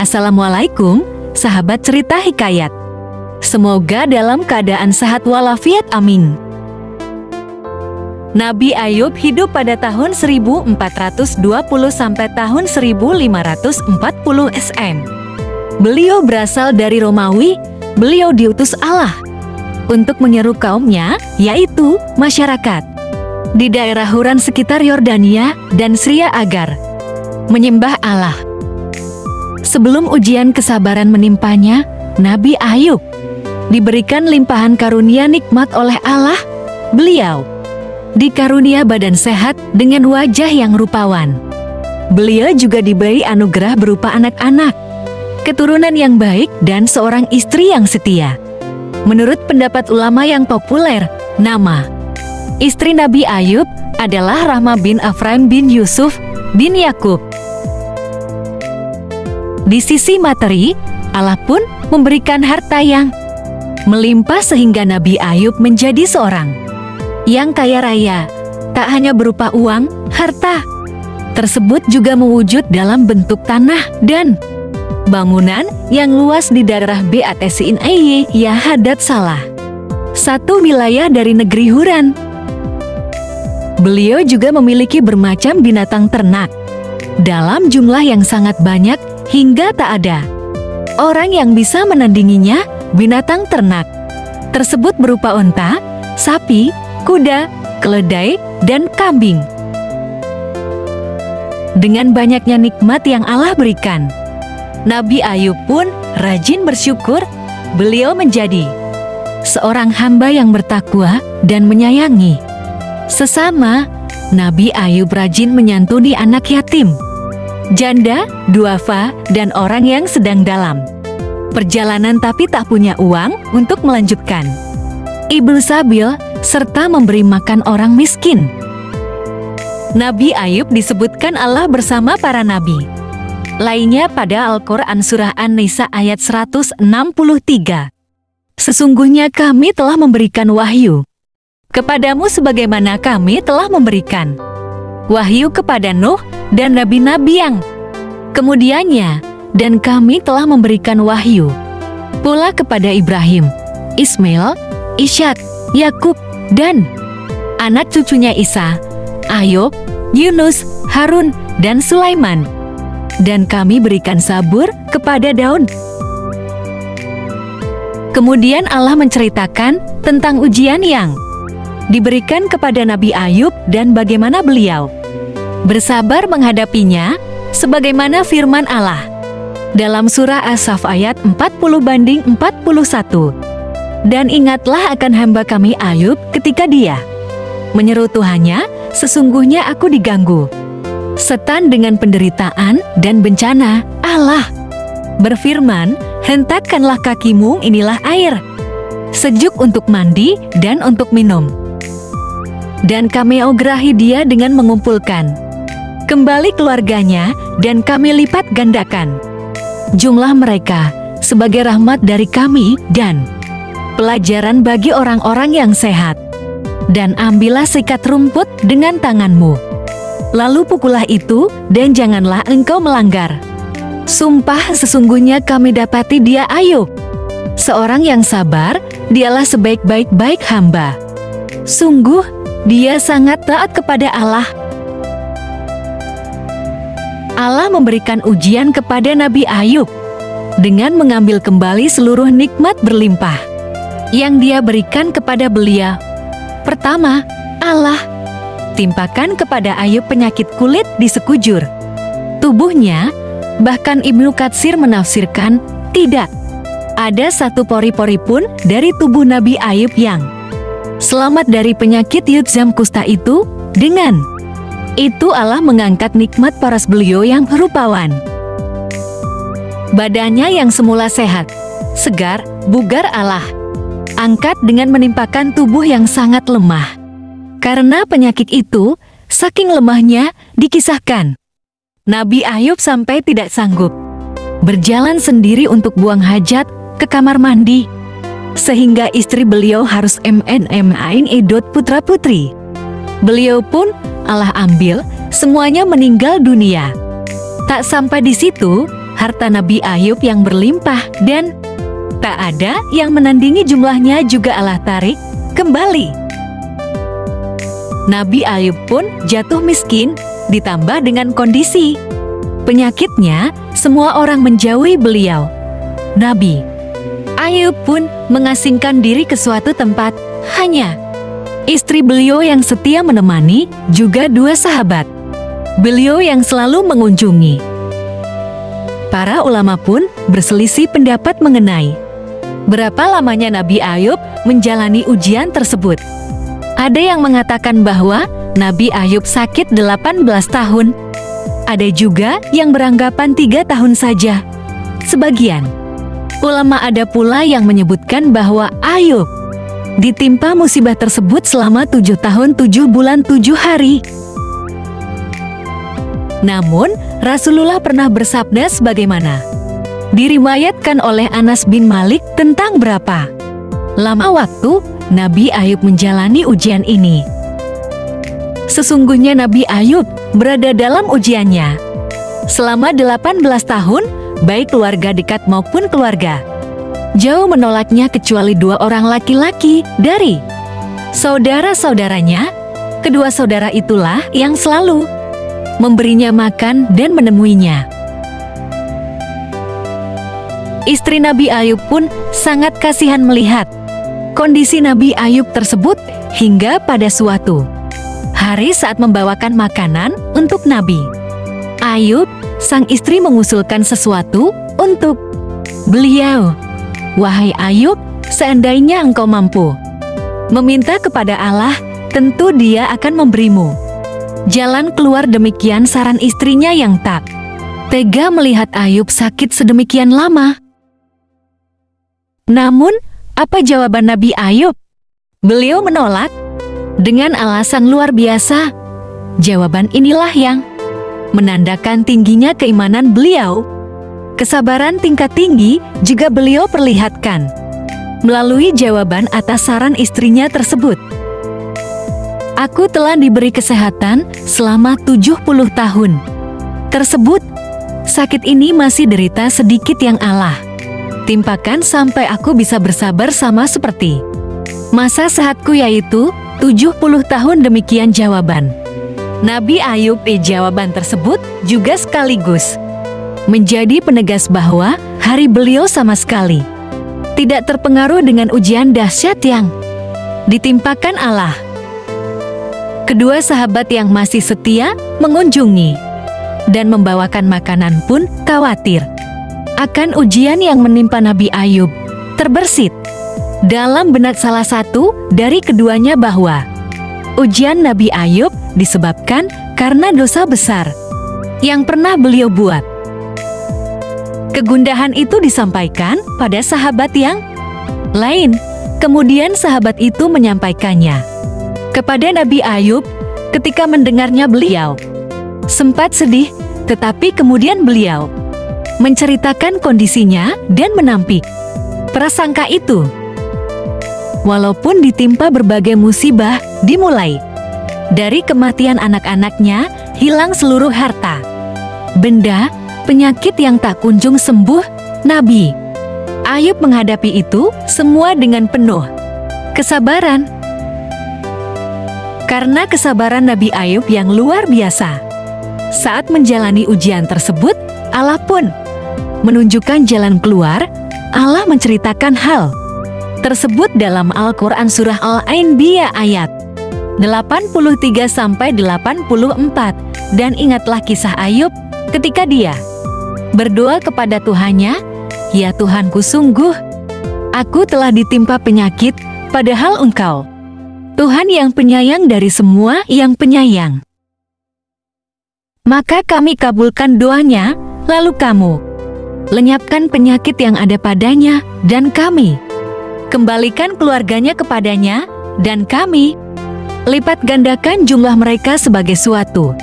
Assalamualaikum, sahabat cerita hikayat. Semoga dalam keadaan sehat walafiat, amin. Nabi Ayub hidup pada tahun 1420 sampai tahun 1540 SM. Beliau berasal dari Romawi. Beliau diutus Allah untuk menyeru kaumnya, yaitu masyarakat di daerah Huran sekitar Yordania dan Syria agar menyembah Allah. Sebelum ujian kesabaran menimpanya, Nabi Ayub diberikan limpahan karunia nikmat oleh Allah. Beliau dikarunia badan sehat dengan wajah yang rupawan. Beliau juga diberi anugerah berupa anak-anak, keturunan yang baik, dan seorang istri yang setia. Menurut pendapat ulama yang populer, nama istri Nabi Ayub adalah Rahma bin Afraim bin Yusuf bin Yakub. Di sisi materi, Allah pun memberikan harta yang melimpah sehingga Nabi Ayub menjadi seorang yang kaya raya. Tak hanya berupa uang, harta tersebut juga mewujud dalam bentuk tanah dan bangunan yang luas di daerah Batsin ya Hadad Salah, satu wilayah dari negeri Huran. Beliau juga memiliki bermacam binatang ternak dalam jumlah yang sangat banyak hingga tak ada orang yang bisa menandinginya. Binatang ternak tersebut berupa unta, sapi, kuda, keledai, dan kambing. Dengan banyaknya nikmat yang Allah berikan, Nabi Ayub pun rajin bersyukur. Beliau menjadi seorang hamba yang bertakwa dan menyayangi sesama. Nabi Ayub rajin menyantuni anak yatim, janda, duafa, dan orang yang sedang dalam perjalanan tapi tak punya uang untuk melanjutkan Ibnu Sabil, serta memberi makan orang miskin. Nabi Ayub disebutkan Allah bersama para nabi lainnya pada Al-Quran Surah An-Nisa ayat 163. Sesungguhnya kami telah memberikan wahyu kepadamu sebagaimana kami telah memberikan wahyu kepada Nuh dan nabi-nabi yang kemudiannya, dan kami telah memberikan wahyu pula kepada Ibrahim, Ismail, Ishak, Yakub, dan anak cucunya Isa, Ayub, Yunus, Harun, dan Sulaiman. Dan kami berikan sabur kepada Daud. Kemudian Allah menceritakan tentang ujian yang diberikan kepada Nabi Ayub dan bagaimana beliau bersabar menghadapinya, sebagaimana firman Allah dalam surah As-Saff ayat 40/41. Dan ingatlah akan hamba kami Ayub ketika dia menyeru Tuhannya, sesungguhnya aku diganggu setan dengan penderitaan dan bencana. Allah berfirman, hentakkanlah kakimu, inilah air sejuk untuk mandi dan untuk minum. Dan kami augerahi dia dengan mengumpulkan kembali keluarganya, dan kami lipat gandakan jumlah mereka sebagai rahmat dari kami dan pelajaran bagi orang-orang yang sehat. Dan ambillah sikat rumput dengan tanganmu, lalu pukullah itu, dan janganlah engkau melanggar. Sumpah, sesungguhnya kami dapati dia Ayub seorang yang sabar, dialah sebaik-baik hamba. Sungguh, dia sangat taat kepada Allah. Allah memberikan ujian kepada Nabi Ayub dengan mengambil kembali seluruh nikmat berlimpah yang dia berikan kepada beliau. Pertama, Allah timpakan kepada Ayub penyakit kulit di sekujur tubuhnya. Bahkan Ibnu Katsir menafsirkan, tidak ada satu pori-pori pun dari tubuh Nabi Ayub yang selamat dari penyakit Yudzam kusta itu. Dengan itu Allah mengangkat nikmat paras beliau yang rupawan. Badannya yang semula sehat, segar, bugar Allah angkat dengan menimpakan tubuh yang sangat lemah. Karena penyakit itu, saking lemahnya, dikisahkan Nabi Ayub sampai tidak sanggup berjalan sendiri untuk buang hajat ke kamar mandi, sehingga istri beliau harus MNMAin edot putra-putri. Beliau pun Allah ambil, semuanya meninggal dunia. Tak sampai di situ, harta Nabi Ayub yang berlimpah dan tak ada yang menandingi jumlahnya juga Allah tarik kembali. Nabi Ayub pun jatuh miskin, ditambah dengan kondisi penyakitnya, semua orang menjauhi beliau. Nabi Ayub pun mengasingkan diri ke suatu tempat, hanya istri beliau yang setia menemani, juga 2 sahabat beliau yang selalu mengunjungi. Para ulama pun berselisih pendapat mengenai berapa lamanya Nabi Ayub menjalani ujian tersebut. Ada yang mengatakan bahwa Nabi Ayub sakit 18 tahun. Ada juga yang beranggapan 3 tahun saja. Sebagian ulama ada pula yang menyebutkan bahwa Ayub ditimpa musibah tersebut selama 7 tahun 7 bulan 7 hari. Namun, Rasulullah pernah bersabda sebagaimana diriwayatkan oleh Anas bin Malik tentang berapa lama waktu Nabi Ayub menjalani ujian ini. Sesungguhnya Nabi Ayub berada dalam ujiannya selama 18 tahun, baik keluarga dekat maupun keluarga jauh menolaknya kecuali 2 orang laki-laki dari saudara-saudaranya. Kedua saudara itulah yang selalu memberinya makan dan menemuinya. Istri Nabi Ayub pun sangat kasihan melihat kondisi Nabi Ayub tersebut hingga pada suatu hari saat membawakan makanan untuk Nabi Ayub, sang istri mengusulkan sesuatu untuk beliau. Wahai Ayub, seandainya engkau mampu meminta kepada Allah, tentu Dia akan memberimu jalan keluar. Demikian saran istrinya yang tak tega melihat Ayub sakit sedemikian lama. Namun, apa jawaban Nabi Ayub? Beliau menolak dengan alasan luar biasa. Jawaban inilah yang menandakan tingginya keimanan beliau. Kesabaran tingkat tinggi juga beliau perlihatkan melalui jawaban atas saran istrinya tersebut. Aku telah diberi kesehatan selama 70 tahun. Tersebut, sakit ini masih derita sedikit yang Allah timpakan sampai aku bisa bersabar sama seperti masa sehatku, yaitu 70 tahun. Demikian jawaban Nabi Ayub. Jawaban tersebut juga sekaligus menjadi penegas bahwa hari beliau sama sekali tidak terpengaruh dengan ujian dahsyat yang ditimpakan Allah. Kedua sahabat yang masih setia mengunjungi dan membawakan makanan pun khawatir akan ujian yang menimpa Nabi Ayub. Terbersit dalam benak salah satu dari keduanya bahwa ujian Nabi Ayub disebabkan karena dosa besar yang pernah beliau buat. Kegundahan itu disampaikan pada sahabat yang lain. Kemudian sahabat itu menyampaikannya kepada Nabi Ayub. Ketika mendengarnya, beliau sempat sedih, tetapi kemudian beliau menceritakan kondisinya dan menampik prasangka itu. Walaupun ditimpa berbagai musibah, dimulai dari kematian anak-anaknya, hilang seluruh harta benda, penyakit yang tak kunjung sembuh, Nabi Ayub menghadapi itu semua dengan penuh kesabaran. Karena kesabaran Nabi Ayub yang luar biasa saat menjalani ujian tersebut, Allah pun menunjukkan jalan keluar. Allah menceritakan hal tersebut dalam Al-Quran Surah Al-Anbiya ayat 83-84. Dan ingatlah kisah Ayub ketika dia berdoa kepada Tuhannya, "Ya Tuhanku, sungguh aku telah ditimpa penyakit, padahal Engkau Tuhan yang penyayang dari semua yang penyayang. Maka kami kabulkan doanya, lalu kamu lenyapkan penyakit yang ada padanya, dan kami kembalikan keluarganya kepadanya, dan kami lipat gandakan jumlah mereka sebagai suatu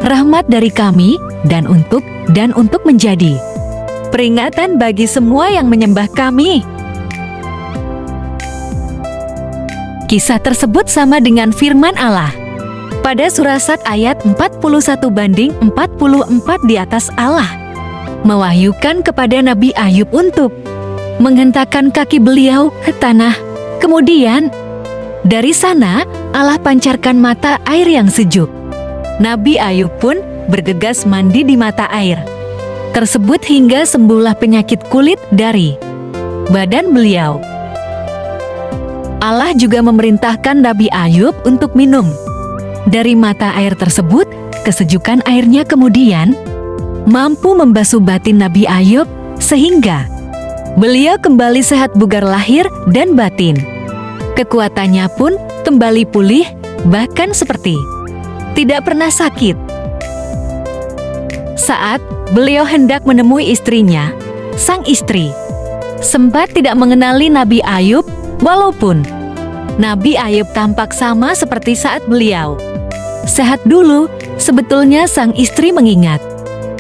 rahmat dari kami, dan untuk menjadi peringatan bagi semua yang menyembah kami." Kisah tersebut sama dengan firman Allah pada surah Sad ayat 41-44 di atas. Allah mewahyukan kepada Nabi Ayub untuk menghentakkan kaki beliau ke tanah. Kemudian, dari sana Allah pancarkan mata air yang sejuk. Nabi Ayub pun bergegas mandi di mata air tersebut hingga sembuhlah penyakit kulit dari badan beliau. Allah juga memerintahkan Nabi Ayub untuk minum dari mata air tersebut. Kesejukan airnya kemudian mampu membasuh batin Nabi Ayub sehingga beliau kembali sehat bugar lahir dan batin. Kekuatannya pun kembali pulih, bahkan seperti tidak pernah sakit. Saat beliau hendak menemui istrinya, sang istri sempat tidak mengenali Nabi Ayub, walaupun Nabi Ayub tampak sama seperti saat beliau sehat dulu. Sebetulnya sang istri mengingat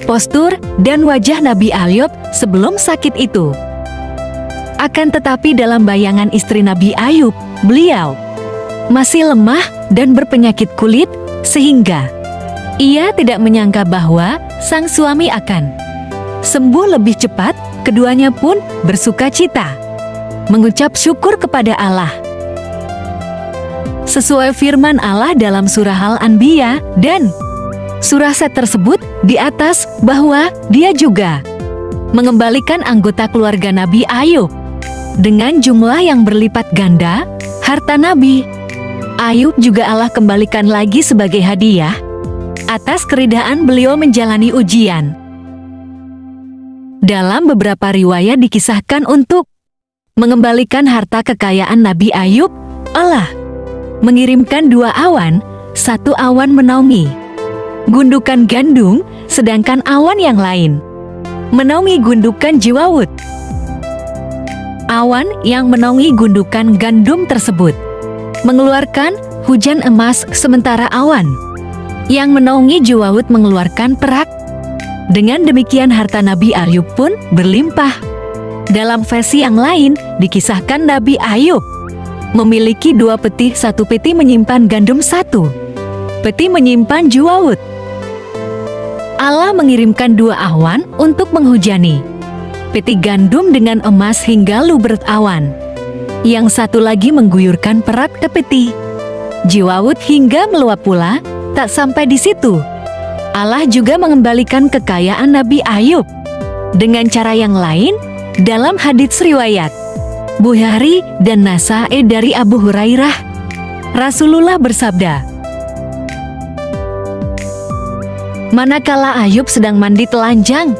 postur dan wajah Nabi Ayub sebelum sakit itu. Akan tetapi dalam bayangan istri Nabi Ayub, beliau masih lemah dan berpenyakit kulit, sehingga ia tidak menyangka bahwa sang suami akan sembuh lebih cepat. Keduanya pun bersuka cita, mengucap syukur kepada Allah. Sesuai firman Allah dalam surah Al-Anbiya dan surah Sad tersebut di atas bahwa Dia juga mengembalikan anggota keluarga Nabi Ayub dengan jumlah yang berlipat ganda. Harta Nabi Ayub juga Allah kembalikan lagi sebagai hadiah atas keridhaan beliau menjalani ujian. Dalam beberapa riwayat dikisahkan untuk mengembalikan harta kekayaan Nabi Ayub, Allah mengirimkan 2 awan, satu awan menaungi gundukan gandum, sedangkan awan yang lain menaungi gundukan jewawut. Awan yang menaungi gundukan gandum tersebut mengeluarkan hujan emas, sementara awan yang menaungi jewawut mengeluarkan perak. Dengan demikian harta Nabi Ayub pun berlimpah. Dalam versi yang lain dikisahkan Nabi Ayub memiliki 2 peti, satu peti menyimpan gandum, satu peti menyimpan jewawut. Allah mengirimkan 2 awan untuk menghujani peti gandum dengan emas hingga luber awan. Yang satu lagi mengguyurkan perak ke peti jewawut hingga meluap pula. Tak sampai di situ, Allah juga mengembalikan kekayaan Nabi Ayub dengan cara yang lain. Dalam hadits riwayat Bukhari dan Nasa'i dari Abu Hurairah, Rasulullah bersabda, manakala Ayub sedang mandi telanjang,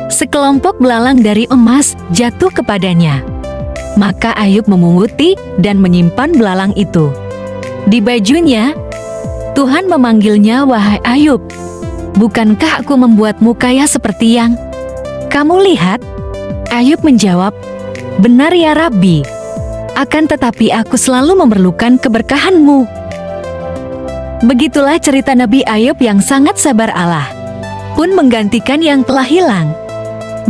sekelompok belalang dari emas jatuh kepadanya. Maka Ayub memunguti dan menyimpan belalang itu di bajunya. Tuhan memanggilnya, wahai Ayub, bukankah aku membuatmu kaya seperti yang kamu lihat? Ayub menjawab, benar ya Rabbi, akan tetapi aku selalu memerlukan keberkahanmu. Begitulah cerita Nabi Ayub yang sangat sabar. Allah pun menggantikan yang telah hilang.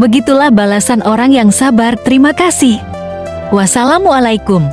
Begitulah balasan orang yang sabar. Terima kasih. Wassalamualaikum.